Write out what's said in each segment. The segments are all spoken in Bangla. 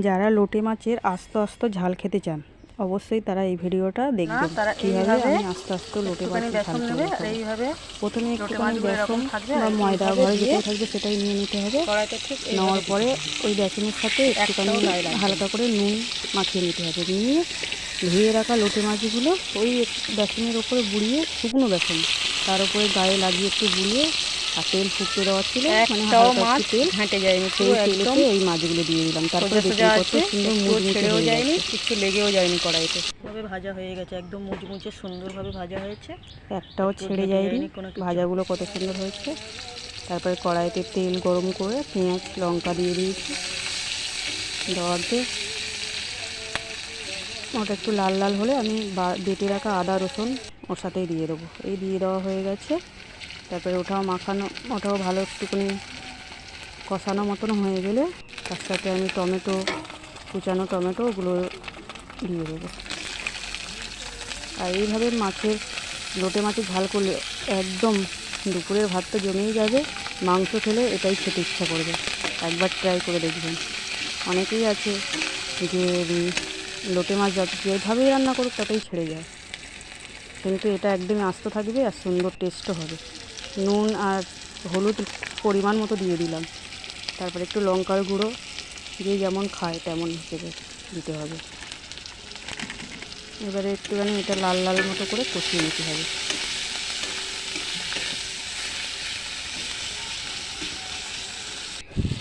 যারা লোটে মাছের আস্ত আস্ত ঝাল খেতে চান অবশ্যই তারা এই ভিডিওটা দেখবেন। কিভাবে আমি আস্তে আস্তে লোটে মাছের ঝাল করব। প্রথমে একটুখানি বেসন বা ময়দা ঘরে যেটাই থাকবে সেটাই নিয়ে নিতে হবে। নেওয়ার পরে ওই বেসনের সাথে একটুখানি হালকা করে নুন মাখিয়ে নিতে হবে। নিয়ে ধুয়ে রাখা লোটে মাছগুলো ওই বেসনের ওপরে বুড়িয়ে, শুকনো বেসন তার উপরে গায়ে লাগিয়ে একটু বুড়িয়ে, আর তেল ফুটতে দেওয়া ছিল, মানে হালকা একটু তেল ঘাঁটে যায়নি, সেই তেলেতে ওই মাছগুলো দিয়ে দিলাম। তারপরে দেখুন কত সুন্দর মুচমুচে হয়ে যায়নি, কিছু লেগেও যায়নি কড়াইতে। ভাবে ভাজা হয়ে গেছে, একদম মুচমুচে সুন্দরভাবে ভাজা হয়েছে, একটাও ছেড়ে যায়নি। ভাজাগুলো কত সুন্দর হয়েছে। তারপরে কড়াইতে তেল গরম করে পেঁয়াজ লঙ্কা দিয়ে দিয়েছি। দেওয়াতে ওটা একটু লাল লাল হলে আমি বেটে রাখা আদা রসুন ওর সাথেই দিয়ে দেবো। এই দিয়ে দেওয়া হয়ে গেছে। তারপরে ওটাও মাখানো, ওটাও ভালো একটুখানি কষানো মতন হয়ে গেলে তার সাথে আমি টমেটো, কুচানো টমেটো ওগুলো দিয়ে দেবো। আর এইভাবে লোটে মাছের ঝাল করলে একদম দুপুরের ভাত তো জমেই যাবে। মাংস খেলে এটাই খেতে ইচ্ছা করবে। একবার ট্রাই করে দেখবেন। অনেকেই আছে যে লোটে মাছ যেভাবেই রান্না করুক তাতেই ছেড়ে যায়, কিন্তু এটা একদমই আস্ত থাকবে আর সুন্দর টেস্টও হবে। নুন আর হলুদ পরিমাণ মতো দিয়ে দিলাম। তারপরে একটু লঙ্কার গুঁড়ো, যে যেমন খায় তেমন হিসেবে দিতে হবে। এবারে একটুখানি এটা লাল লাল মতো করে কষিয়ে নিতে হবে।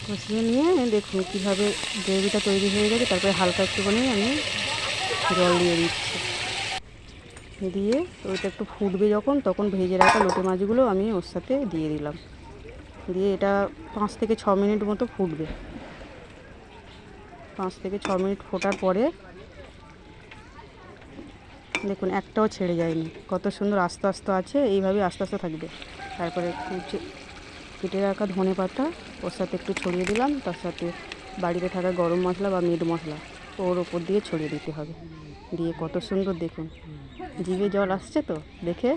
কষিয়ে নিয়ে দেখুন কীভাবে গ্রেভিটা তৈরি হয়ে যাবে। তারপরে হালকা একটুখানি আমি জল দিয়ে দিচ্ছি। দিয়ে ওইটা একটু ফুটবে যখন, তখন ভেজে রাখা লোটে মাছগুলো আমি ওর সাথে দিয়ে দিলাম। দিয়ে এটা 5 থেকে 6 মিনিট মতো ফুটবে। 5 থেকে 6 মিনিট ফোটার পরে দেখুন একটাও ছেড়ে যায়নি, কত সুন্দর আস্তে আস্তে আছে। এইভাবে আস্তে আস্তে থাকবে। তারপরে কেটে রাখা ধনে পাতা ওর সাথে একটু ছড়িয়ে দিলাম। তার সাথে বাড়িতে থাকা গরম মশলা বা মিট মশলা ওর ওপর দিয়ে ছড়িয়ে দিতে হবে। দিয়ে কত সুন্দর দেখুন, জিভে জল আসছে তো দেখে।